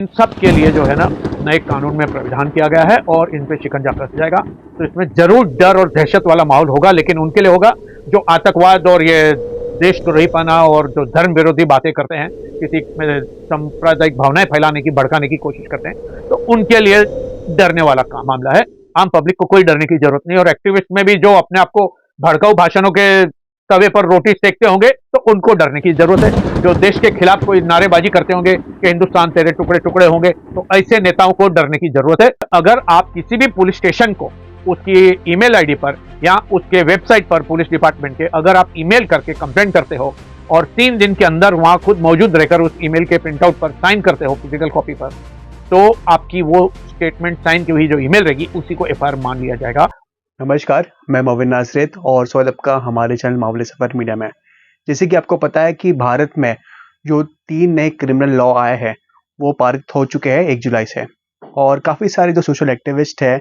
इन सब के लिए जो है ना नए कानून में प्राविधान किया गया है और इन पे शिकंजा कस जाएगा। तो इसमें जरूर डर और दहशत वाला माहौल होगा, लेकिन उनके लिए होगा जो आतंकवाद और ये देशद्रोहीपना और जो धर्म विरोधी बातें करते हैं, किसी में सांप्रदायिक भावनाएं फैलाने की, भड़काने की कोशिश करते हैं, तो उनके लिए डरने वाला मामला है। आम पब्लिक को कोई डरने की जरूरत नहीं। और एक्टिविस्ट में भी जो अपने आप को भड़काऊ भाषणों के तवे पर रोटी सेकते होंगे, तो उनको डरने की जरूरत है। जो देश के खिलाफ कोई नारेबाजी करते होंगे कि हिंदुस्तान तेरे टुकड़े टुकड़े होंगे, तो ऐसे नेताओं को डरने की जरूरत है। अगर आप किसी भी पुलिस स्टेशन को उसकी ईमेल आईडी पर या उसके वेबसाइट पर पुलिस डिपार्टमेंट के अगर आप ईमेल करके कंप्लेंट करते हो और 3 दिन के अंदर वहां खुद मौजूद रहकर उस ईमेल के प्रिंटआउट पर साइन करते हो फिजिकल कॉपी पर, तो आपकी वो स्टेटमेंट साइन की हुई जो ईमेल रहेगी उसी को एफआईआर मान लिया जाएगा। नमस्कार, मैं मोविन नासरेत और स्वागत आपका हमारे चैनल मामले सफर मीडिया में। जैसे कि आपको पता है कि भारत में जो 3 नए क्रिमिनल लॉ आए हैं वो पारित हो चुके हैं 1 जुलाई से, और काफ़ी सारे जो सोशल एक्टिविस्ट है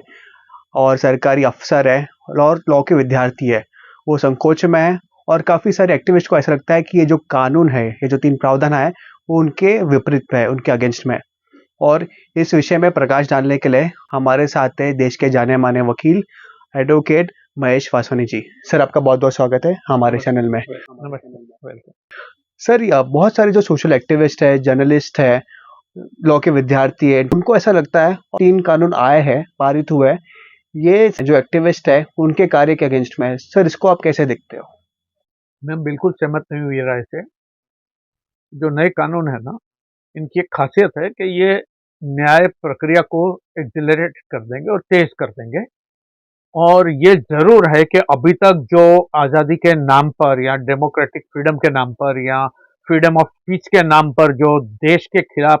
और सरकारी अफसर है और लॉ के विद्यार्थी है वो संकोच में है। और काफ़ी सारे एक्टिविस्ट को ऐसा लगता है कि ये जो कानून है, ये जो 3 प्रावधान है वो उनके विपरीत है, उनके अगेंस्ट में। और इस विषय में प्रकाश डालने के लिए हमारे साथ है देश के जाने माने वकील एडवोकेट महेश वासवानी जी। सर, आपका बहुत बहुत स्वागत है हमारे चैनल में। सर, बहुत सारे जो सोशल एक्टिविस्ट है, जर्नलिस्ट है, लॉ के विद्यार्थी है, उनको ऐसा लगता है 3 कानून आए हैं, पारित हुए, ये जो एक्टिविस्ट है उनके कार्य के अगेंस्ट में है। सर, इसको आप कैसे देखते हो? मैं बिल्कुल सहमत नहीं हूँ ये राय से। जो नए कानून है ना, इनकी एक खासियत है कि ये न्याय प्रक्रिया को एक्सिलरेट कर देंगे और तेज कर देंगे। और ये जरूर है कि अभी तक जो आज़ादी के नाम पर या डेमोक्रेटिक फ्रीडम के नाम पर या फ्रीडम ऑफ स्पीच के नाम पर जो देश के खिलाफ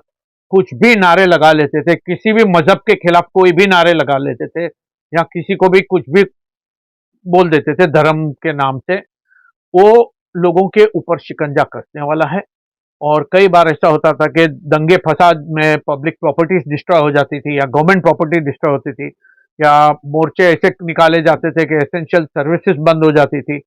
कुछ भी नारे लगा लेते थे, किसी भी मजहब के खिलाफ कोई भी नारे लगा लेते थे या किसी को भी कुछ भी बोल देते थे धर्म के नाम से, वो लोगों के ऊपर शिकंजा कसने वाला है। और कई बार ऐसा होता था कि दंगे फसाद में पब्लिक प्रॉपर्टीज डिस्ट्रॉय हो जाती थी या गवर्नमेंट प्रॉपर्टी डिस्ट्रॉय होती थी, या मोर्चे ऐसे निकाले जाते थे कि एसेंशियल सर्विसेज बंद हो जाती थी।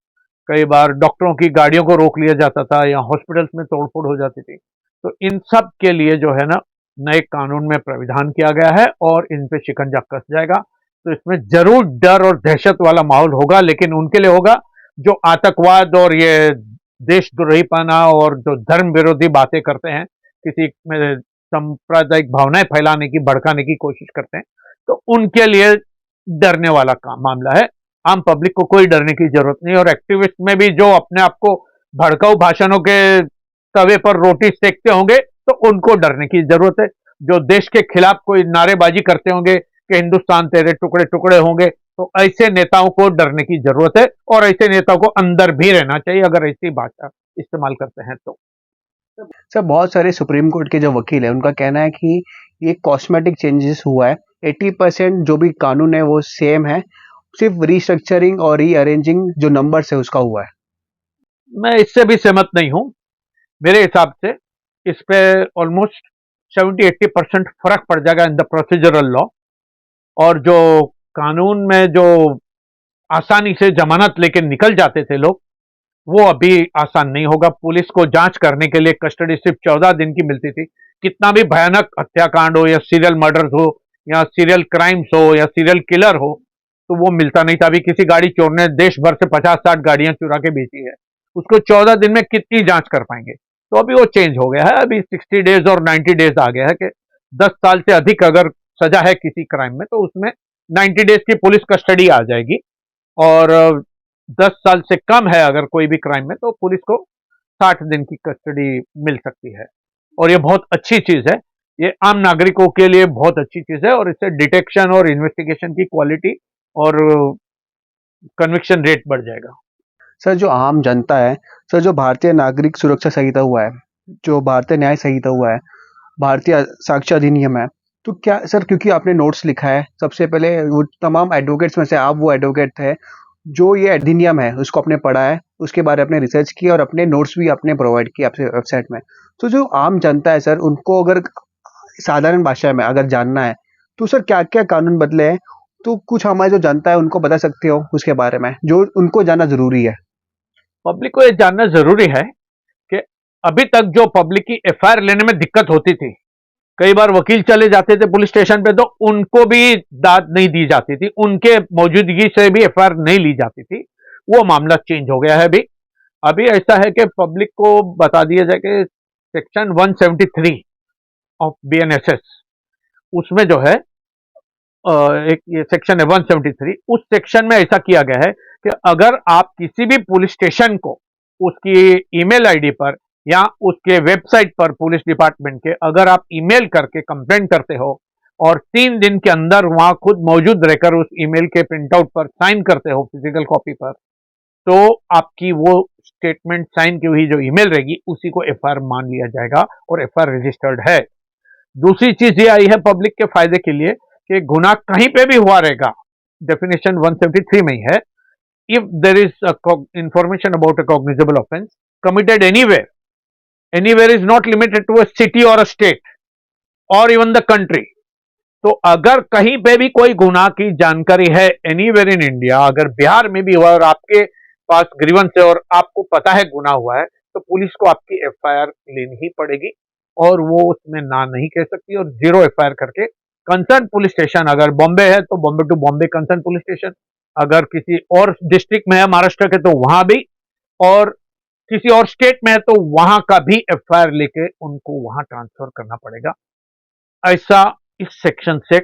कई बार डॉक्टरों की गाड़ियों को रोक लिया जाता था या हॉस्पिटल्स में तोड़फोड़ हो जाती थी। तो इन सब के लिए जो है ना नए कानून में प्राविधान किया गया है और इन पे शिकंजा कस जाएगा। तो इसमें जरूर डर और दहशत वाला माहौल होगा, लेकिन उनके लिए होगा जो आतंकवाद और ये देशद्रोहीपना और जो धर्म विरोधी बातें करते हैं, किसी में सांप्रदायिक भावनाएं फैलाने की, भड़काने की कोशिश करते हैं, तो उनके लिए डरने वाला मामला है। आम पब्लिक को कोई डरने की जरूरत नहीं। और एक्टिविस्ट में भी जो अपने आप को भड़काऊ भाषणों के तवे पर रोटी सेकते होंगे, तो उनको डरने की जरूरत है। जो देश के खिलाफ कोई नारेबाजी करते होंगे कि हिंदुस्तान तेरे टुकड़े टुकड़े होंगे, तो ऐसे नेताओं को डरने की जरूरत है। और ऐसे नेताओं को अंदर भी रहना चाहिए अगर ऐसी भाषा इस्तेमाल करते हैं तो। सर, बहुत सारे सुप्रीम कोर्ट के जो वकील है उनका कहना है कि ये कॉस्मेटिक चेंजेस हुआ है, 80% जो भी कानून है वो सेम है, सिर्फ रीस्ट्रक्चरिंग और रीअरेंजिंग जो नंबर्स है उसका हुआ है। मैं इससे भी सहमत नहीं हूं। मेरे हिसाब से इस पे ऑलमोस्ट 70-80% फर्क पड़ जाएगा इन द प्रोसीजरल लॉ। और जो कानून में जो आसानी से जमानत लेके निकल जाते थे लोग, वो अभी आसान नहीं होगा। पुलिस को जांच करने के लिए कस्टडी सिर्फ 14 दिन की मिलती थी। कितना भी भयानक हत्याकांड हो या सीरियल मर्डर्स हो या सीरियल क्राइम्स हो या सीरियल किलर हो, तो वो मिलता नहीं था। अभी किसी गाड़ी चोर ने देश भर से 50-60 गाड़ियां चुरा के बेची है, उसको 14 दिन में कितनी जांच कर पाएंगे? तो अभी वो चेंज हो गया है। अभी 60 डेज और 90 डेज आ गया है कि 10 साल से अधिक अगर सजा है किसी क्राइम में, तो उसमें 90 डेज की पुलिस कस्टडी आ जाएगी। और 10 साल से कम है अगर कोई भी क्राइम में, तो पुलिस को 60 दिन की कस्टडी मिल सकती है। और ये बहुत अच्छी चीज है। ये आम नागरिकों के लिए बहुत अच्छी चीज है और इससे डिटेक्शन और इन्वेस्टिगेशन की क्वालिटी और कन्विक्शन रेट बढ़ जाएगा। सर, जो आम जनता है, सर, जो भारतीय नागरिक सुरक्षा संहिता हुआ है, जो भारतीय न्याय संहिता हुआ है, भारतीय साक्ष्य अधिनियम है, तो क्या सर, क्योंकि आपने नोट्स लिखा है, सबसे पहले वो तमाम एडवोकेट्स में से आप वो एडवोकेट थे जो ये अधिनियम है उसको आपने पढ़ा है, उसके बारे में आपने रिसर्च की और अपने नोट्स भी आपने प्रोवाइड किए आपसे वेबसाइट में। तो जो आम जनता है सर, उनको अगर साधारण भाषा में अगर जानना है तो सर क्या क्या कानून बदले हैं, तो कुछ हमारी जो जनता है उनको बता सकते हो उसके बारे में जो उनको जानना जरूरी है। पब्लिक को ये जानना जरूरी है कि अभी तक जो पब्लिक की एफआईआर लेने में दिक्कत होती थी, कई बार वकील चले जाते थे पुलिस स्टेशन पे तो उनको भी दाद नहीं दी जाती थी, उनके मौजूदगी से भी एफआईआर नहीं ली जाती थी। वो मामला चेंज हो गया है अभी। अभी ऐसा है कि पब्लिक को बता दिया जाए कि सेक्शन 173 ऑफ बीएनएसएस, उसमें जो है एक ये सेक्शन है 173, उस सेक्शन में ऐसा किया गया है कि अगर आप किसी भी पुलिस स्टेशन को उसकी ईमेल आईडी पर या उसके वेबसाइट पर पुलिस डिपार्टमेंट के अगर आप ईमेल करके कंप्लेंट करते हो और 3 दिन के अंदर वहां खुद मौजूद रहकर उस ईमेल के प्रिंटआउट पर साइन करते हो फिजिकल कॉपी पर, तो आपकी वो स्टेटमेंट साइन की हुई जो ईमेल रहेगी उसी को एफआईआर मान लिया जाएगा और एफआईआर रजिस्टर्ड है। दूसरी चीज ये आई है पब्लिक के फायदे के लिए कि गुनाह कहीं पे भी हुआ रहेगा, डेफिनेशन 173 में ही है। If there is information about a cognizable offence committed anywhere is not limited to a city or a state or even the country. तो अगर कहीं पे भी कोई गुनाह की जानकारी है एनीवेयर इन इंडिया, अगर बिहार में भी हुआ और आपके पास ग्रीवेंस है और आपको पता है गुनाह हुआ है, तो पुलिस को आपकी एफआईआर लेनी ही पड़ेगी और वो उसमें ना नहीं कह सकती और 0 एफआईआर करके कंसर्न पुलिस स्टेशन, अगर बॉम्बे है तो Bombay to Bombay concern police station, अगर किसी और डिस्ट्रिक्ट में है महाराष्ट्र के तो वहां भी, और किसी और स्टेट में है तो वहां का भी एफआईआर लेके उनको वहां ट्रांसफर करना पड़ेगा। ऐसा इस सेक्शन से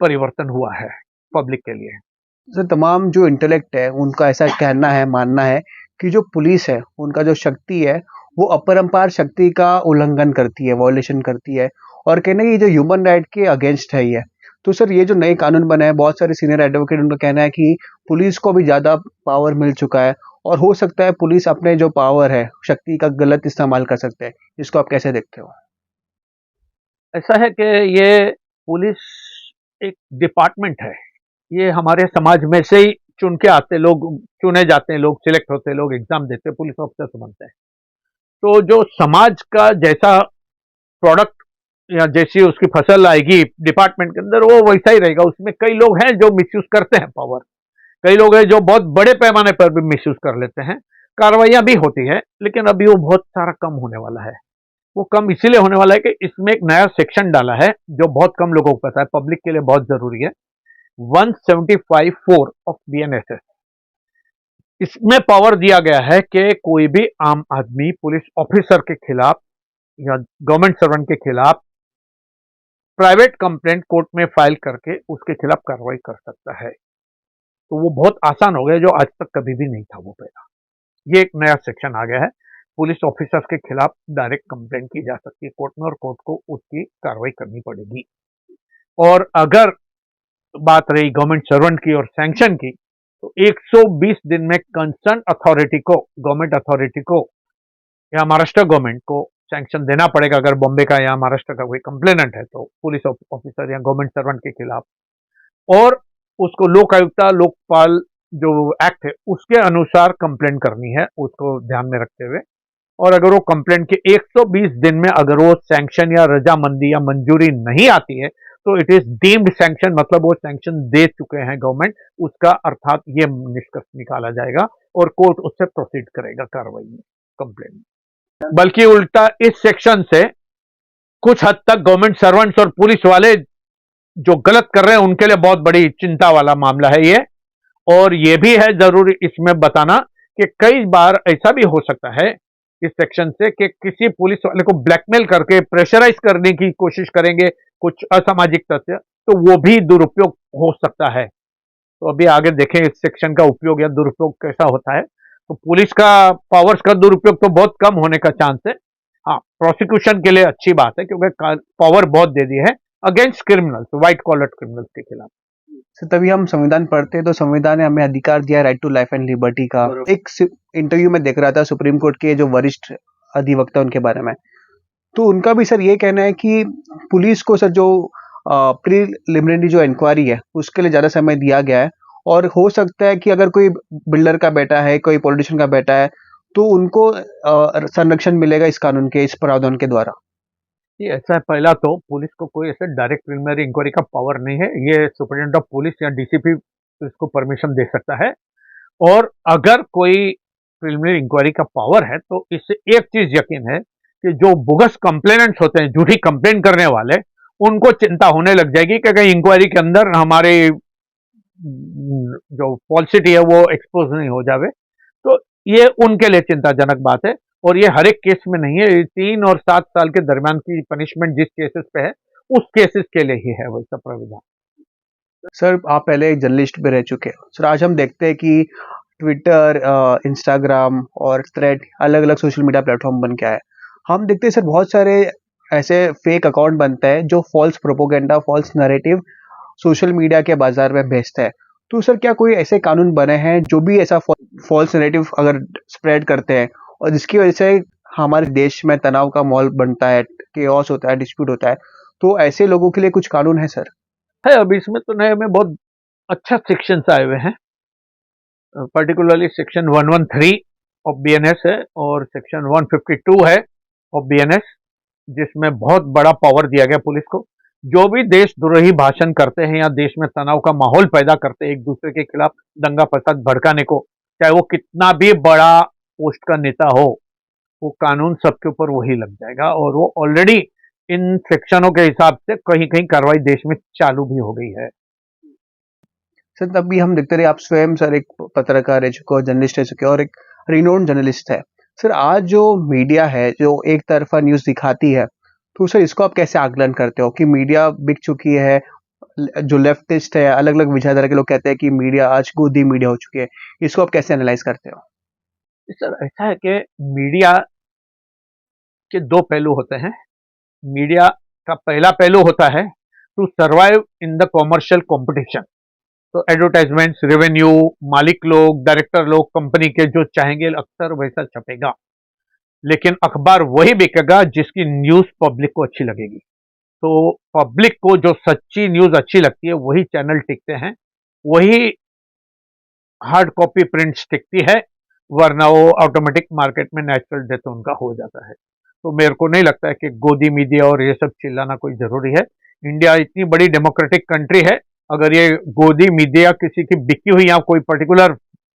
परिवर्तन हुआ है पब्लिक के लिए। सर तमाम जो इंटेलेक्ट है उनका ऐसा कहना है, मानना है कि जो पुलिस है उनका जो शक्ति है वो अपरंपार शक्ति का उल्लंघन करती है, वॉयलेशन करती है और कहना है ये जो ह्यूमन राइट के अगेंस्ट है ये। तो सर ये जो नए कानून बने हैं, बहुत सारे सीनियर एडवोकेट उनका कहना है कि पुलिस को भी ज़्यादा पावर मिल चुका है और हो सकता है पुलिस अपने जो पावर है, शक्ति का गलत इस्तेमाल कर सकते हैं। इसको आप कैसे देखते हो? ऐसा है कि ये पुलिस एक डिपार्टमेंट है, ये हमारे समाज में से ही चुन के आते लोग, चुने जाते हैं लोग, सिलेक्ट होते हैं लोग, एग्जाम देते हैं, पुलिस ऑफिसर बनते हैं। तो जो समाज का जैसा प्रोडक्ट या जैसी उसकी फसल आएगी डिपार्टमेंट के अंदर वो वैसा ही रहेगा। उसमें कई लोग हैं जो मिसयूज करते हैं पावर, कई लोग हैं जो बहुत बड़े पैमाने पर भी मिसयूज कर लेते हैं। कार्रवाइयां भी होती है लेकिन अभी वो बहुत सारा कम होने वाला है। वो कम इसीलिए होने वाला है कि इसमें एक नया सेक्शन डाला है जो बहुत कम लोगों को पता है, पब्लिक के लिए बहुत जरूरी है। 175(4) ऑफ बीएनएसएस, इसमें पावर दिया गया है कि कोई भी आम आदमी पुलिस ऑफिसर के खिलाफ या गवर्नमेंट सर्वेंट के खिलाफ प्राइवेट कंप्लेंट कोर्ट में फाइल करके उसके खिलाफ कार्रवाई कर सकता है। तो वो बहुत आसान हो गया जो आज तक कभी भी नहीं था वो पहला। ये एक नया सेक्शन आ गया है, पुलिस ऑफिसर्स के खिलाफ डायरेक्ट कंप्लेंट की जा सकती है कोर्ट में और कोर्ट को उसकी कार्रवाई करनी पड़ेगी। और अगर बात रही गवर्नमेंट सर्वेंट की और सैंक्शन की, तो 120 दिन में कंसर्न अथॉरिटी को, गवर्नमेंट अथॉरिटी को या महाराष्ट्र गवर्नमेंट को सैंक्शन देना पड़ेगा अगर बॉम्बे का या महाराष्ट्र का कोई कंप्लेनेंट है तो पुलिस ऑफिसर या गवर्नमेंट सर्वेंट के खिलाफ, और उसको लोक आयुक्ता लोकपाल जो एक्ट है उसके अनुसार कंप्लेंट करनी है, उसको ध्यान में रखते हुए। और अगर वो कंप्लेंट के 120 दिन में अगर वो सैंक्शन या रजामंदी या मंजूरी नहीं आती है तो इट इज डीम्ड सैंक्शन, मतलब वो सैंक्शन दे चुके हैं गवर्नमेंट, उसका अर्थात ये निष्कर्ष निकाला जाएगा और कोर्ट उससे प्रोसीड करेगा कार्रवाई में, कंप्लेंट में। बल्कि उल्टा इस सेक्शन से कुछ हद तक गवर्नमेंट सर्वेंट्स और पुलिस वाले जो गलत कर रहे हैं उनके लिए बहुत बड़ी चिंता वाला मामला है ये। और ये भी है जरूरी इसमें बताना कि कई बार ऐसा भी हो सकता है इस सेक्शन से कि किसी पुलिस वाले को ब्लैकमेल करके प्रेशराइज करने की कोशिश करेंगे कुछ असामाजिक तत्व, तो वो भी दुरुपयोग हो सकता है। तो अभी आगे देखें इस सेक्शन का उपयोग या दुरुपयोग कैसा होता है। तो पुलिस का पावर्स का दुरुपयोग तो बहुत कम होने का चांस है। हाँ, प्रोसिक्यूशन के लिए अच्छी बात है क्योंकि पावर बहुत दे दी है against criminals, white collar criminals के खिलाफ। सर तभी हम संविधान पढ़ते हैं तो संविधान ने हमें अधिकार दिया right to life and liberty का। एक इंटरव्यू में देख रहा था सुप्रीम कोर्ट के जो वरिष्ठ अधिवक्ता उनके बारे में, तो उनका भी सर ये कहना है कि पुलिस को सर जो प्रीलिमिनरी जो इंक्वायरी है उसके लिए ज़्यादा समय दिया गया है और हो सकता है कि अगर कोई बिल्डर का बेटा है, कोई पॉलिटिशियन का बेटा है, तो उनको संरक्षण मिलेगा इस कानून के, इस प्रावधान के द्वारा। ये ऐसा है, पहला तो पुलिस को कोई ऐसे डायरेक्ट प्रिलिमिनरी इंक्वायरी का पावर नहीं है, ये सुप्रिटेंडेंट ऑफ पुलिस या डीसीपी इसको परमिशन दे सकता है। और अगर कोई प्रिलिमिनरी इंक्वायरी का पावर है तो इससे एक चीज यकीन है कि जो बोगस कंप्लेनेंट्स होते हैं, झूठी कंप्लेन करने वाले, उनको चिंता होने लग जाएगी कि कहीं इंक्वायरी के अंदर हमारी जो फॉल्सिटी है वो एक्सपोज नहीं हो जावे। तो ये उनके लिए चिंताजनक बात है, और ये हर एक केस में नहीं है। 3 और 7 साल के दरमियान की पनिशमेंट जिस केसेस पे है, उस केसेस के लिए ही है वैसा प्राविधान। सर आप पहले एक जर्नलिस्ट भी रह चुके हो सर। आज हम देखते हैं कि ट्विटर, इंस्टाग्राम और थ्रेड अलग अलग सोशल मीडिया प्लेटफॉर्म बन के आए। हम देखते हैं सर बहुत सारे ऐसे फेक अकाउंट बनते हैं जो false propaganda, false narrative social media के बाजार में भेजते हैं। तो सर क्या कोई ऐसे कानून बने हैं जो भी ऐसा फॉल्स नैरेटिव अगर स्प्रेड करते हैं और जिसकी वजह से हमारे देश में तनाव का माहौल बनता है, केओस होता है, डिस्प्यूट होता है, तो ऐसे लोगों के लिए कुछ कानून है सर? है, अब इसमें तो नए में बहुत अच्छा सेक्शंस आए हुए हैं। पर्टिकुलरली सेक्शन 113 ऑफ बीएनएस है और सेक्शन 152 है ऑफ बीएनएस, जिसमें बहुत बड़ा पावर दिया गया पुलिस को। जो भी देशद्रोही भाषण करते हैं या देश में तनाव का माहौल पैदा करते हैं एक दूसरे के खिलाफ दंगा फसाद भड़काने को, चाहे वो कितना भी बड़ा पोस्ट का नेता हो, वो कानून सबके ऊपर वही लग जाएगा। और वो ऑलरेडी इन सेक्शनों के हिसाब से कहीं कहीं कार्रवाई देश में चालू भी हो गई है। सर तब भी हम देखते रहे, आप स्वयं सर एक पत्रकार रह चुके हो, जर्नलिस्ट रह चुके हो और एक रिनोन जर्नलिस्ट है सर। आज जो मीडिया है जो एक तरफा न्यूज दिखाती है, तो सर इसको आप कैसे आकलन करते हो कि मीडिया बिक चुकी है? जो लेफ्टिस्ट है, अलग अलग विचारधारा के लोग कहते हैं कि मीडिया आज गोदी मीडिया हो चुकी है। इसको आप कैसे एनालाइज करते हो? सर ऐसा है कि मीडिया के दो पहलू होते हैं। मीडिया का पहला पहलू होता है to survive in the commercial competition. तो एडवर्टाइजमेंट्स, रेवेन्यू, मालिक लोग, डायरेक्टर लोग कंपनी के जो चाहेंगे अक्सर वैसा छपेगा। लेकिन अखबार वही बिकेगा जिसकी न्यूज पब्लिक को अच्छी लगेगी। तो पब्लिक को जो सच्ची न्यूज अच्छी लगती है वही चैनल टिकते हैं, वही हार्ड कॉपी प्रिंट्स टिकती है, वरना वो ऑटोमेटिक मार्केट में नेचुरल डेथ उनका हो जाता है। तो मेरे को नहीं लगता है कि गोदी मीडिया और ये सब चिल्लाना कोई जरूरी है। इंडिया इतनी बड़ी डेमोक्रेटिक कंट्री है, अगर ये गोदी मीडिया किसी की बिकी हुई या कोई पर्टिकुलर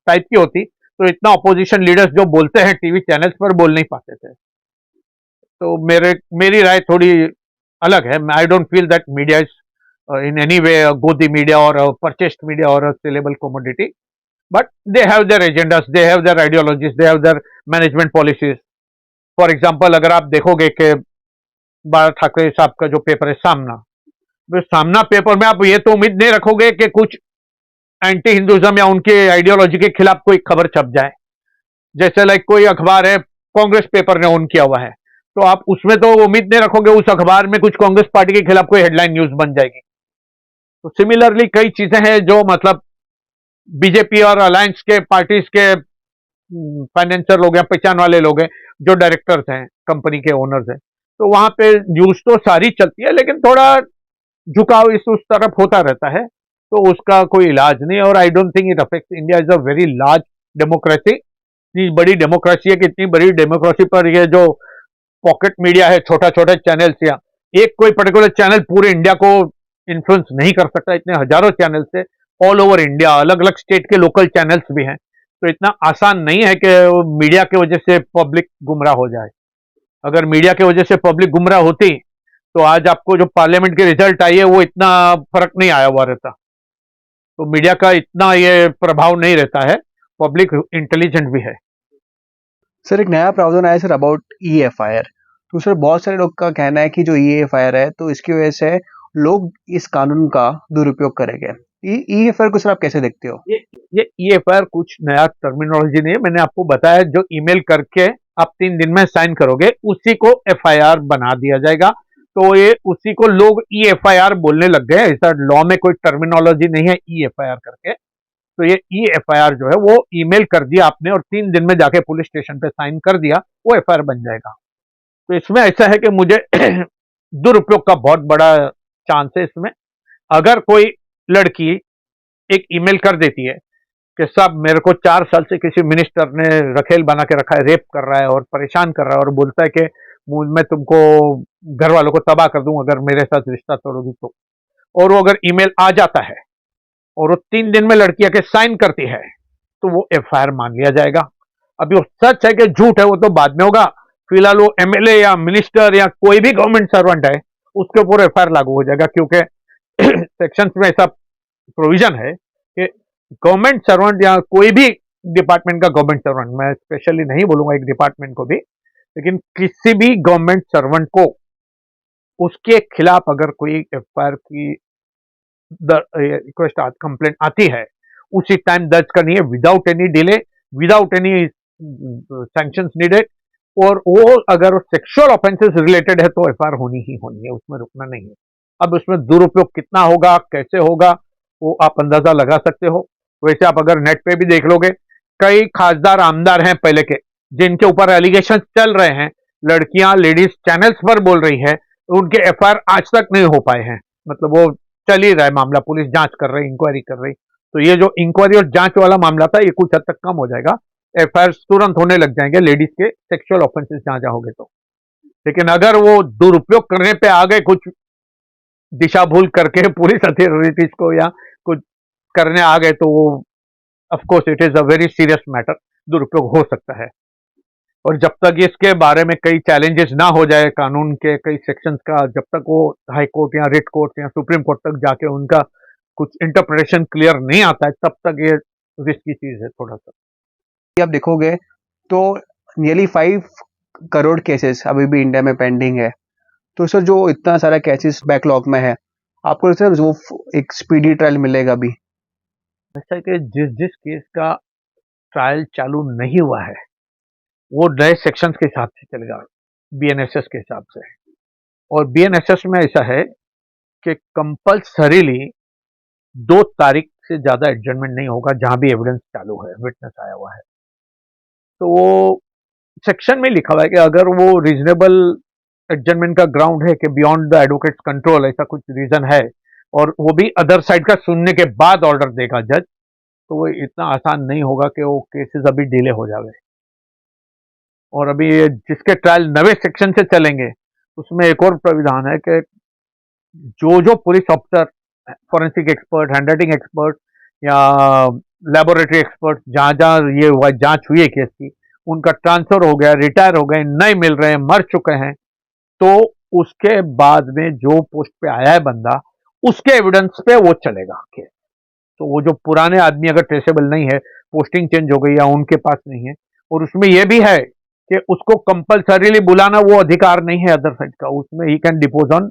टाइप की होती तो इतना अपोजिशन लीडर्स जो बोलते हैं टीवी चैनल्स पर बोल नहीं पाते थे। तो मेरी राय थोड़ी अलग है। I don't feel that media is in any way गोदी मीडिया और purchased media or a sellable commodity, but they have their agendas, they have their ideologies, they have their management policies. For example अगर आप देखोगे कि बाला ठाकरे साहब का जो paper है सामना, तो सामना पेपर में आप ये तो उम्मीद नहीं रखोगे कि कुछ एंटी हिंदुइज्म या उनके आइडियोलॉजी के खिलाफ कोई खबर छप जाए। जैसे लाइक कोई अखबार है, कांग्रेस पेपर ने ओन किया हुआ है, तो आप उसमें तो उम्मीद नहीं रखोगे उस अखबार में कुछ कांग्रेस पार्टी के खिलाफ कोई हेडलाइन न्यूज बन जाएगी। तो सिमिलरली कई चीजें हैं जो मतलब बीजेपी और अलायंस के पार्टीज के फाइनेंसर लोग हैं, पहचान वाले लोग हैं, जो डायरेक्टर्स हैं, कंपनी के ओनर्स हैं, तो वहां पे न्यूज तो सारी चलती है लेकिन थोड़ा झुकाव इस उस तरफ होता रहता है। तो उसका कोई इलाज नहीं, और I don't think it affects. India is a very large democracy, इतनी बड़ी डेमोक्रेसी है कि इतनी बड़ी डेमोक्रेसी पर ये जो पॉकेट मीडिया है, छोटा छोटा चैनल्स, या एक कोई पर्टिकुलर चैनल पूरे इंडिया को इन्फ्लुएंस नहीं कर सकता। इतने हजारों चैनल्स है ऑल ओवर इंडिया, अलग अलग स्टेट के लोकल चैनल्स भी हैं। तो इतना आसान नहीं है कि मीडिया की वजह से पब्लिक गुमराह हो जाए। अगर मीडिया की वजह से पब्लिक गुमराह होती तो आज आपको जो पार्लियामेंट के रिजल्ट आई है वो इतना फर्क नहीं आया हुआ रहता। तो मीडिया का इतना ये प्रभाव नहीं रहता है, पब्लिक इंटेलिजेंट भी है। सर एक नया प्रावधान आया सर अबाउट EFIR। तो सर बहुत सारे लोग का कहना है कि जो EFIR है तो इसकी वजह से लोग इस कानून का दुरुपयोग करेंगे। EFIR को सर आप कैसे देखते हो? ये EFIR कुछ नया टर्मिनोलॉजी नहीं है। मैंने आपको बताया जो ईमेल करके आप 3 दिन में साइन करोगे उसी को FIR बना दिया जाएगा। तो ये उसी को लोग EFIR बोलने लग गए। ऐसा लॉ में कोई टर्मिनोलॉजी नहीं है EFIR करके। तो ये EFIR जो है वो ईमेल कर दिया आपने और 3 दिन में जाके पुलिस स्टेशन पे साइन कर दिया, वो FIR बन जाएगा। तो इसमें ऐसा है कि मुझे दुरुपयोग का बहुत बड़ा चांस है इसमें। अगर कोई लड़की एक ईमेल कर देती है कि साहब मेरे को 4 साल से किसी मिनिस्टर ने रखेल बना के रखा है, रेप कर रहा है और परेशान कर रहा है और बोलता है कि मैं तुमको घर वालों को तबाह कर दूं अगर मेरे साथ रिश्ता तोड़ोगी तो, और वो अगर ईमेल आ जाता है और वो 3 दिन में लड़की आके साइन करती है तो वो FIR मान लिया जाएगा। अभी वो सच है कि झूठ है वो तो बाद में होगा। फिलहाल वो एमएलए या मिनिस्टर या कोई भी गवर्नमेंट सर्वेंट है उसके ऊपर एफआईआर लागू हो जाएगा, क्योंकि सेक्शंस में ऐसा प्रोविजन है कि गवर्नमेंट सर्वेंट या कोई भी डिपार्टमेंट का गवर्नमेंट सर्वेंट, मैं स्पेशली नहीं बोलूंगा एक डिपार्टमेंट को भी, लेकिन किसी भी गवर्नमेंट सर्वेंट को उसके खिलाफ अगर कोई एफआईआर की रिक्वेस्ट कंप्लेंट आती है उसी टाइम दर्ज करनी है, without any delay, without any sanctions needed. और वो अगर सेक्सुअल ऑफेंसेस रिलेटेड है तो एफआईआर होनी ही होनी है, उसमें रुकना नहीं है। अब उसमें दुरुपयोग कितना होगा, कैसे होगा, वो आप अंदाजा लगा सकते हो। वैसे आप अगर नेट पे भी देख लोगे, कई खासदार आमदार हैं पहले के जिनके ऊपर एलिगेशन चल रहे हैं, लड़कियां लेडीज चैनल्स पर बोल रही है, उनके एफआईआर आज तक नहीं हो पाए हैं। मतलब वो चल ही रहा है मामला, पुलिस जांच कर रही, इंक्वायरी कर रही। तो ये जो इंक्वायरी और जांच वाला मामला था ये कुछ हद तक कम हो जाएगा, एफआईआर तुरंत होने लग जाएंगे लेडीज के सेक्सुअल ऑफेंसेस जहां जहां होंगे तो। लेकिन अगर वो दुरुपयोग करने पे आ गए, कुछ दिशा भूल करके पुलिस अथॉरिटीज को या कुछ करने आ गए, तो वो of course it is a very serious matter, दुरुपयोग हो सकता है। और जब तक इसके बारे में कई चैलेंजेस ना हो जाए कानून के कई सेक्शंस का, जब तक वो हाई कोर्ट या रिट कोर्ट या सुप्रीम कोर्ट तक जाके उनका कुछ इंटरप्रिटेशन क्लियर नहीं आता है, तब तक ये रिस्की चीज है थोड़ा सा। आप देखोगे तो नियरली 5 करोड़ केसेस अभी भी इंडिया में पेंडिंग है। तो सर जो इतना सारा केसेस बैकलॉग में है, आपको सर वो एक स्पीडी ट्रायल मिलेगा अभी? ऐसा है कि जिस जिस केस का ट्रायल चालू नहीं हुआ है वो नए सेक्शंस के हिसाब से चलेगा, बीएनएसएस के हिसाब से। और बीएनएसएस में ऐसा है कि कंपल्सरीली 2 तारीख से ज्यादा एडजमेंट नहीं होगा जहां भी एविडेंस चालू है, विटनेस आया हुआ है। तो वो सेक्शन में लिखा हुआ है कि अगर वो रीजनेबल एडजमेंट का ग्राउंड है कि बियॉन्ड द एडवोकेट्स कंट्रोल, ऐसा कुछ रीजन है, और वो भी अदर साइड का सुनने के बाद ऑर्डर देगा जज, तो वो इतना आसान नहीं होगा कि वो केसेस अभी डिले हो जावे। और अभी जिसके ट्रायल नवे सेक्शन से चलेंगे उसमें एक और प्राविधान है कि जो जो police officer, forensic expert, handwriting expert या लेबोरेटरी एक्सपर्ट, जहां जहां ये हुआ जांच हुई है केस की, उनका ट्रांसफर हो गया, रिटायर हो गए, नहीं मिल रहे हैं, मर चुके हैं, तो उसके बाद में जो पोस्ट पे आया है बंदा, उसके एविडेंस पे वो चलेगा केस। तो वो जो पुराने आदमी अगर ट्रेसेबल नहीं है, पोस्टिंग चेंज हो गई या उनके पास नहीं है, और उसमें यह भी है कि उसको कंपल्सरीली बुलाना वो अधिकार नहीं है अदर साइड का, उसमें he can depots on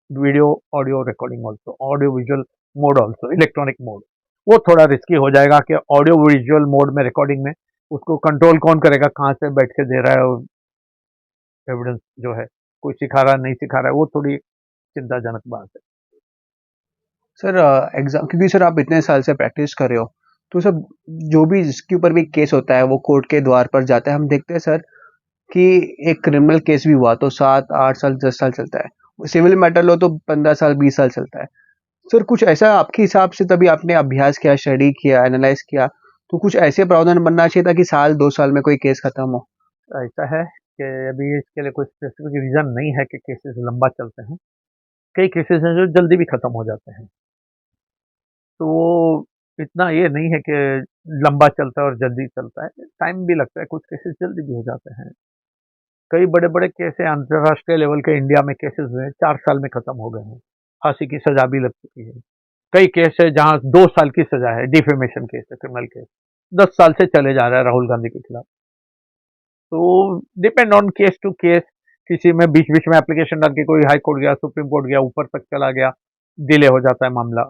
video audio recording also, audio visual mode also, electronic mode. वो थोड़ा रिस्की हो जाएगा कि ऑडियो विजुअल मोड में रिकॉर्डिंग में उसको कंट्रोल कौन करेगा, कहाँ से बैठ के दे रहा है एविडेंस जो है, कोई सिखा रहा है नहीं सिखा रहा है, वो थोड़ी चिंताजनक बात है। सर एग्जाम, क्योंकि सर आप इतने साल से प्रैक्टिस कर रहे हो, तो सर जो भी जिसके ऊपर भी केस होता है वो कोर्ट के द्वार पर जाता है। हम देखते हैं सर कि एक क्रिमिनल केस भी हुआ तो 7 8 साल 10 साल चलता है, सिविल मैटर लो तो 15 साल 20 साल चलता है। सर कुछ ऐसा आपके हिसाब से, तभी आपने अभ्यास किया, स्टडी किया, एनालाइज किया, तो कुछ ऐसे प्रावधान बनना चाहिए ताकि साल 2 साल में कोई केस खत्म हो? ऐसा है कि अभी इसके लिए कोई स्पेसिफिक रीजन नहीं है कि केसेस लंबा चलते हैं, कई केसेस हैं जो जल्दी भी खत्म हो जाते हैं। तो इतना ये नहीं है कि लंबा चलता है और जल्दी चलता है, टाइम भी लगता है, कुछ केसेस जल्दी भी हो जाते हैं। कई बड़े बड़े केस हैं अंतर्राष्ट्रीय लेवल के, इंडिया में केसेस हुए 4 साल में खत्म हो गए हैं, फांसी की सजा भी लग चुकी है। कई केस है जहां 2 साल की सजा है, डिफेमेशन केस है, क्रिमिनल केस 10 साल से चले जा रहा है राहुल गांधी के खिलाफ। तो depend on case to case, किसी में बीच बीच में एप्लीकेशन डाल के कोई हाई कोर्ट गया, सुप्रीम कोर्ट गया, ऊपर तक चला गया, डिले हो जाता है मामला।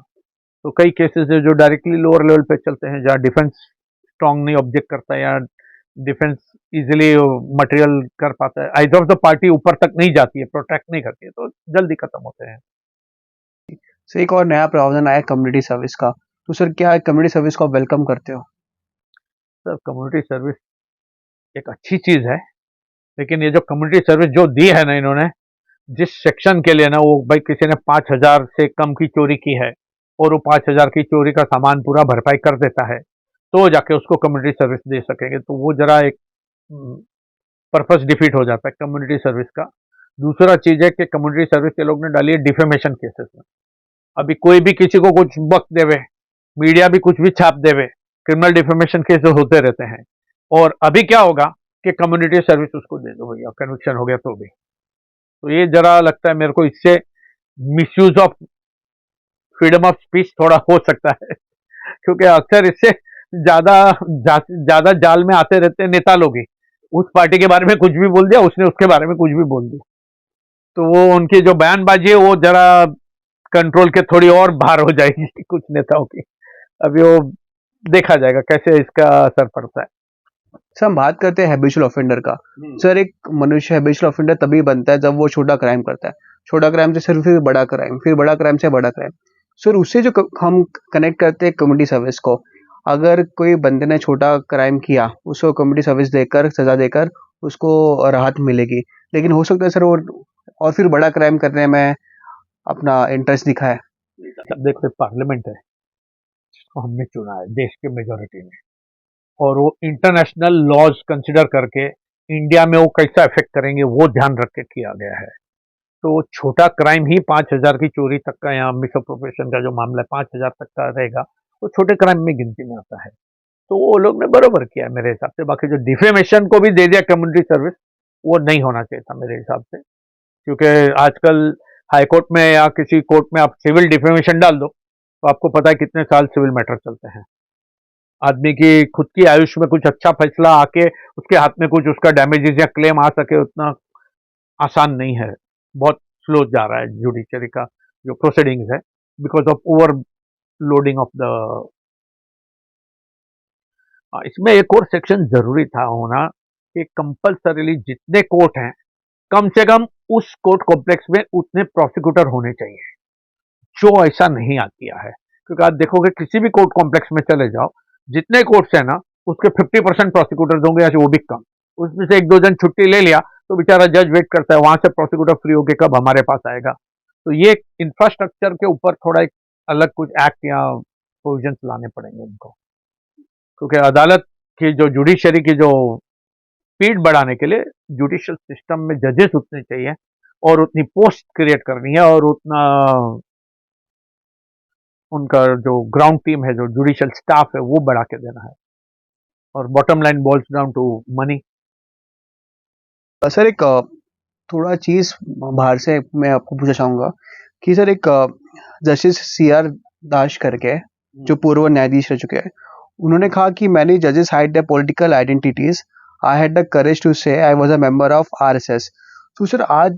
तो कई केसेस है जो डायरेक्टली लोअर लेवल पे चलते हैं, जहाँ डिफेंस स्ट्रांग नहीं ऑब्जेक्ट करता है या डिफेंस इजिली मटेरियल कर पाता है, आइदर ऑफ द पार्टी ऊपर तक नहीं जाती है, प्रोटेक्ट नहीं करती है, तो जल्दी खत्म होते हैं। सर एक और नया प्रावधान आया कम्युनिटी सर्विस का, तो सर क्या कम्युनिटी सर्विस को आप वेलकम करते हो? सर कम्युनिटी सर्विस एक अच्छी चीज है, लेकिन ये जो कम्युनिटी सर्विस जो दी है ना इन्होंने, जिस सेक्शन के लिए ना, वो भाई किसी ने 5,000 से कम की चोरी की है और वो 5,000 की चोरी का सामान पूरा भरपाई कर देता है, तो जाके उसको कम्युनिटी सर्विस दे सकेंगे, तो वो जरा एक पर्पस डिफीट हो जाता है कम्युनिटी सर्विस का। दूसरा चीज है कि कम्युनिटी सर्विस के लोग ने डाली है डिफेमेशन केसेस में। अभी कोई भी किसी को कुछ वक्त देवे, मीडिया भी कुछ भी छाप देवे, क्रिमिनल डिफेमेशन केसेस होते रहते हैं। और अभी क्या होगा कि कम्युनिटी सर्विस उसको दे दो भैया, कन्विक्शन हो गया तो भी। तो ये जरा लगता है मेरे को, इससे misuse of freedom of speech थोड़ा हो सकता है, क्योंकि अक्सर इससे ज्यादा ज्यादा जाल में आते रहते हैं नेता लोग ही। उस पार्टी के बारे में कुछ भी बोल दिया, उसने उसके बारे में कुछ भी बोल दिया, तो वो उनकी जो बयानबाजी है वो जरा कंट्रोल के थोड़ी और बाहर हो जाएगी कुछ नेताओं की। अभी वो देखा जाएगा कैसे इसका असर पड़ता है। सर हम बात करते हैं हैबिचुअल ऑफेंडर का। सर एक मनुष्य हैबिचुअल ऑफेंडर तभी बनता है जब वो छोटा क्राइम करता है, छोटा क्राइम से फिर बड़ा क्राइम, फिर बड़ा क्राइम से बड़ा क्राइम। सर उससे जो हम कनेक्ट करते हैं कम्युनिटी सर्विस को, अगर कोई बंदे ने छोटा क्राइम किया उसको कम्युनिटी सर्विस देकर, सजा देकर उसको राहत मिलेगी, लेकिन हो सकता है सर वो और फिर बड़ा क्राइम करने में अपना इंटरेस्ट दिखाए। अब देखो, पार्लियामेंट है जिसको हमने चुना है देश के मेजोरिटी ने, और वो इंटरनेशनल लॉज कंसिडर करके इंडिया में वो कैसा इफेक्ट करेंगे वो ध्यान रख के किया गया है। तो छोटा क्राइम ही 5,000 की चोरी तक का, या मिसअप्रोप्रिएशन का जो मामला है 5,000 तक का रहेगा, वो छोटे क्राइम में गिनती में आता है। तो वो लोग ने बरोबर किया मेरे हिसाब से। बाकी जो डिफेमेशन को भी दे दिया कम्युनिटी सर्विस, वो नहीं होना चाहिए था मेरे हिसाब से, क्योंकि आजकल हाई कोर्ट में या किसी कोर्ट में आप सिविल डिफेमेशन डाल दो तो आपको पता है कितने साल सिविल मैटर चलते हैं। आदमी की खुद की आयुष में कुछ अच्छा फैसला आके उसके हाथ में कुछ उसका डैमेजेस या क्लेम आ सके, उतना आसान नहीं है। बहुत स्लो जा रहा है जुडिशरी का जो प्रोसीडिंग्स है, because of over loading of the. इसमें एक और सेक्शन जरूरी था होना कि कंपल्सरीली जितने कोर्ट हैं कम से कम उस कोर्ट कॉम्प्लेक्स में उतने प्रोसिक्यूटर होने चाहिए, जो ऐसा नहीं आ किया है। क्योंकि आप देखोगे किसी भी कोर्ट कॉम्प्लेक्स में चले जाओ, जितने कोर्ट्स है ना उसके 50% प्रोसिक्यूटर्स होंगे, या वो भी कम। उसमें से एक दो जन छुट्टी ले लिया तो बेचारा जज वेट करता है वहां से प्रोसिक्यूटर फ्री होके कब हमारे पास आएगा। तो ये इंफ्रास्ट्रक्चर के ऊपर थोड़ा एक अलग कुछ एक्ट या प्रोविजंस लाने पड़ेंगे उनको, क्योंकि अदालत की जो जुडिशरी की जो स्पीड बढ़ाने के लिए जुडिशियल सिस्टम में जजेस उतने चाहिए, और उतनी पोस्ट क्रिएट करनी है, और उतना उनका जो ग्राउंड टीम है, जो जुडिशियल स्टाफ है, वो बढ़ा के देना है। और bottom line boils down to money. Sir एक थोड़ा चीज बाहर से मैं आपको पूछना चाहूंगा कि सर एक जस्टिस CR दास करके जो पूर्व न्यायाधीश रह चुके हैं, उन्होंने कहा कि मैनी जजेस hide the political identities, I had the courage to say I was a member of RSS। तो सर आज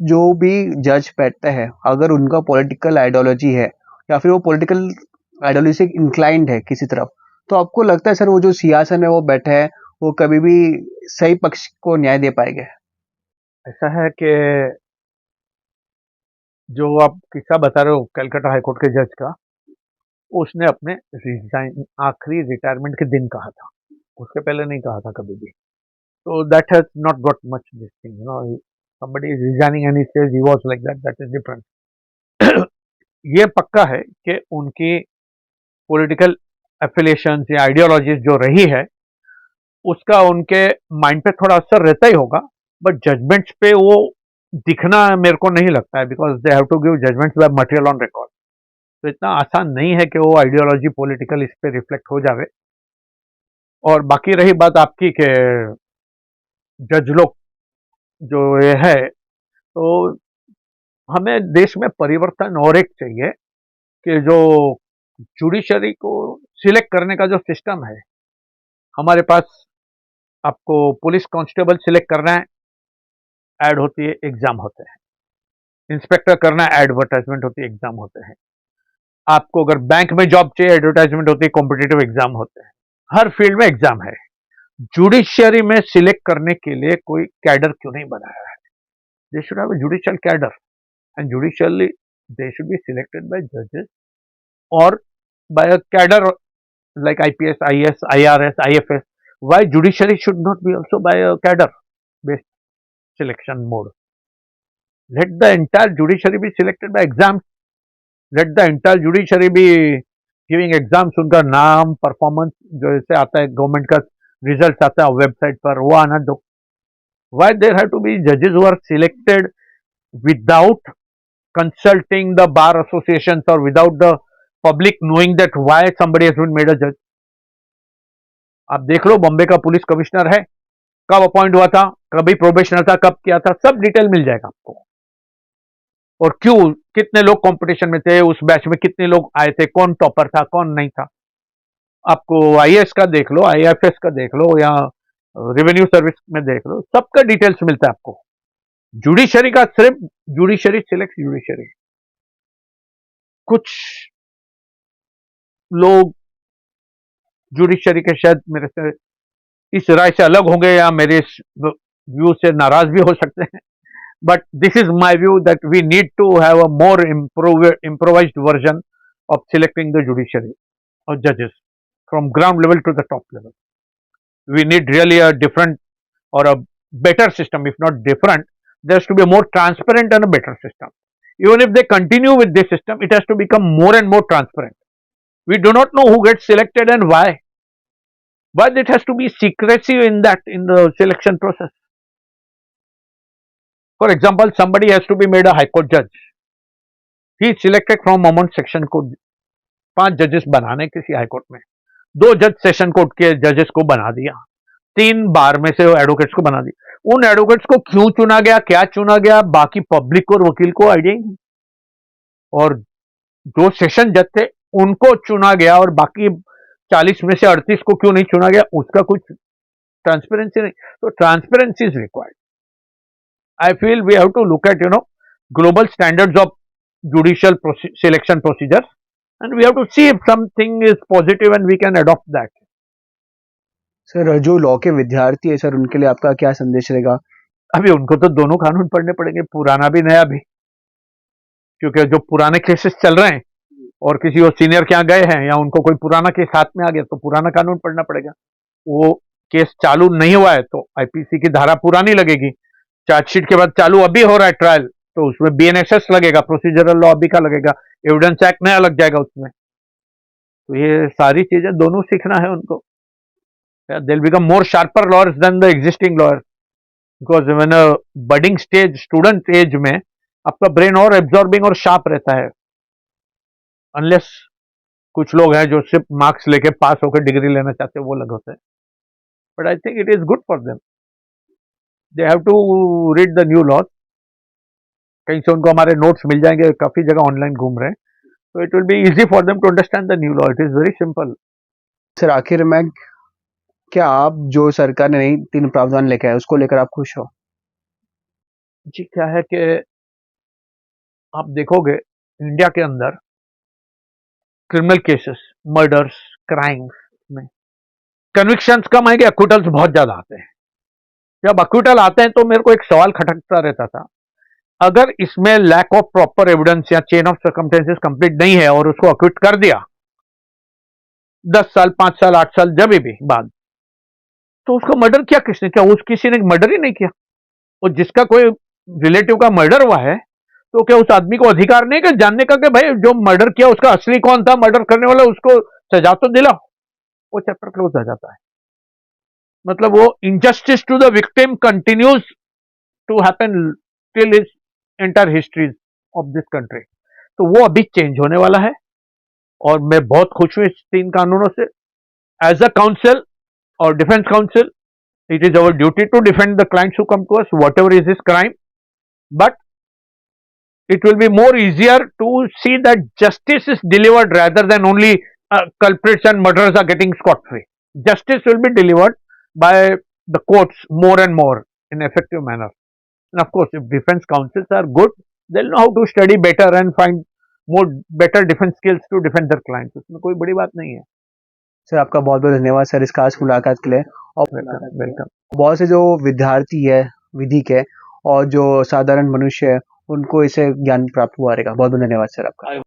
जो भी जज बैठते हैं, अगर उनका पॉलिटिकल आइडियोलॉजी है या फिर वो पॉलिटिकल आइडियोलॉजी से इंक्लाइंड है किसी तरफ, तो आपको लगता है सर वो जो सियासत में वो बैठे हैं वो कभी भी सही पक्ष को न्याय दे पाएंगे? ऐसा है कि जो आप किस्सा बता रहे हो कलकत्ता हाईकोर्ट के जज का, उसने अपने रिजाइन आखिरी रिटायरमेंट के दिन कहा था, उसके पहले नहीं कहा था कभी भी। तो that has not got much this thing, you know, somebody is resigning and he says he was like that is different। ये पक्का है कि उनकी पॉलिटिकल एफिलिएशन या आइडियोलॉजीज जो रही है उसका उनके माइंड पे थोड़ा असर रहता ही होगा, बट जजमेंट्स पे वो दिखना मेरे को नहीं लगता है, because they have to give judgments by material on record. तो इतना आसान नहीं है कि वो आइडियोलॉजी पॉलिटिकल इस पे रिफ्लेक्ट हो जावे। और बाकी रही बात आपकी कि जज लोग जो ये है, तो हमें देश में परिवर्तन और एक चाहिए कि जो जुडिशरी को सिलेक्ट करने का जो सिस्टम है हमारे पास, आपको पुलिस कांस्टेबल सिलेक्ट करना है, ऐड होती है, एग्जाम होते हैं। इंस्पेक्टर करना है, एडवर्टाइजमेंट होती है, एग्जाम होते हैं। आपको अगर बैंक में जॉब चाहिए, एडवर्टाइजमेंट होती है, कॉम्पिटिटिव एग्जाम होते हैं। हर फील्ड में एग्जाम है। जुडिशियरी में सिलेक्ट करने के लिए कोई कैडर क्यों नहीं बनाया है? They should have a judicial cadre, and judicially they should be selected by जजेस और by a cadre like IPS, IS, IRS, IFS. Why judiciary should not be also by a cadre based selection mode? Let the entire judiciary be selected by exams. Let the entire judiciary be giving exams. उनका नाम, performance जो ऐसे आता है, government का result आता है website पर, वो आना दो। Why there have to be judges who are selected without consulting the bar associations or without the public knowing that why somebody has been made a judge? आप देख लो, बॉम्बे का पुलिस कमिश्नर है, कब अपॉइंट हुआ था, कभी प्रोबेशनर था, कब किया था, सब डिटेल मिल जाएगा आपको। और क्यों, कितने लोग कंपटीशन में थे, उस बैच में कितने लोग आए थे, कौन टॉपर था, कौन नहीं था। आपको आईएएस का देख लो, आईएफएस का देख लो, या रेवेन्यू सर्विस में देख लो, सबका डिटेल्स मिलता है आपको। जुडिशरी का सिर्फ जुडिशरी सिलेक्ट जुडिशरी। कुछ लोग जुडिशरी के शायद मेरे से इस राय से अलग होंगे या मेरे इस व्यू से नाराज भी हो सकते हैं, but this is my view that we need to have a more improvised version of selecting the judiciary or judges from ground level to the top level. We need really a different or a better system. If not different, there has to be a more transparent and a better system. Even if they continue with this system, it has to become more and more transparent. We do not know who gets selected and why. But it has to be secrecy in the selection process. For example, somebody has to be made a high court judge. He is selected from among section court. 5 जजेस बनाने किसी high court में, 2 जज session court के जजेस को बना दिया, 3 बार में से एडवोकेट्स को बना दिया। उन एडवोकेट्स को क्यों चुना गया, क्या चुना गया, बाकी पब्लिक और वकील को आइडिया नहीं। और जो सेशन जज थे उनको चुना गया और बाकी 40 में से 38 को क्यों नहीं चुना गया, उसका कुछ ट्रांसपेरेंसी नहीं। तो transparency is required. I feel we have to look at global standards of judicial selection procedures and we have to see if something is positive and we can adopt that. Sir जो law के विद्यार्थी है sir, उनके लिए आपका क्या संदेश रहेगा? अभी उनको तो दोनों कानून पढ़ने पड़ेंगे, पुराना भी नया भी, क्योंकि जो पुराने केसेस चल रहे हैं और किसी और सीनियर के यहाँ गए हैं या उनको कोई पुराना केस हाथ में आ गया तो पुराना कानून पढ़ना पड़ेगा। वो केस चालू नहीं हुआ है तो आईपीसी की धारा पुरानी लगेगी। चार्जशीट के बाद चालू अभी हो रहा है ट्रायल, तो उसमें बीएनएसएस लगेगा, प्रोसीजरल लॉ अभी का लगेगा, एविडेंस एक्ट नया लग जाएगा उसमें। तो ये सारी चीजें दोनों सीखना है उनको। They will become more sharper lawyers than the existing lawyers, because when a budding stage student age में आपका ब्रेन और एब्जॉर्बिंग और शार्प रहता है। अनलेस कुछ लोग हैं जो सिर्फ मार्क्स लेके पास होकर डिग्री लेना चाहते हैं, वो अलग होते हैं। But I think it is good for them. They have to read the new law. कहीं से उनको हमारे नोट्स मिल जाएंगे, काफी जगह ऑनलाइन घूम रहे हैं, तो it will be easy for them to understand the new law. It is very simple. Sir आखिर में, क्या आप जो सरकार ने नई 3 प्रावधान लेके आए उसको लेकर आप खुश हो? जी, क्या है कि आप देखोगे इंडिया के अंदर क्रिमिनल केसेस, मर्डर्स, क्राइम्स में कन्विक्शंस कम है कि अक्विटल्स बहुत ज्यादा आते हैं। जब अक्विटल आते हैं तो मेरे को एक सवाल खटकता रहता था, अगर इसमें लैक ऑफ प्रॉपर एविडेंस या चेन ऑफ सर्कमस्टेंसेस कंप्लीट नहीं है और उसको अक्विट कर दिया 10 साल, 5 साल, 8 साल जब भी बाद, तो उसको मर्डर किया किसने? क्या उस किसी ने मर्डर ही नहीं किया? और जिसका कोई रिलेटिव का मर्डर हुआ है तो क्या उस आदमी को अधिकार नहीं कि जानने का कि भाई जो मर्डर किया उसका असली कौन था, मर्डर करने वाला, उसको सजा तो दिलाओ। वो चैप्टर क्लोज हो जाता है। मतलब वो injustice to the victim continues to happen till is entire history of this country. तो वो अभी चेंज होने वाला है और मैं बहुत खुश हूं इस 3 कानूनों से। एज अ काउंसिल और defence council, it is our duty to defend the clients who come to us, whatever is his crime, but it will be more easier to see that justice is delivered rather than only culprits and murderers are getting scot-free. Justice will be delivered by the courts more and more in effective manner. And of course, if defense counsels are good, they'll know how to study better and find more better defense skills to defend their clients. उसमें कोई बड़ी बात नहीं है। Sir आपका बहुत बहुत धन्यवाद सर इस खास मुलाकात के लिए। और वेलकम। बहुत से जो विद्यार्थी है विधि के और जो साधारण मनुष्य है उनको इसे ज्ञान प्राप्त हुआ रहेगा। बहुत बहुत धन्यवाद सर आपका।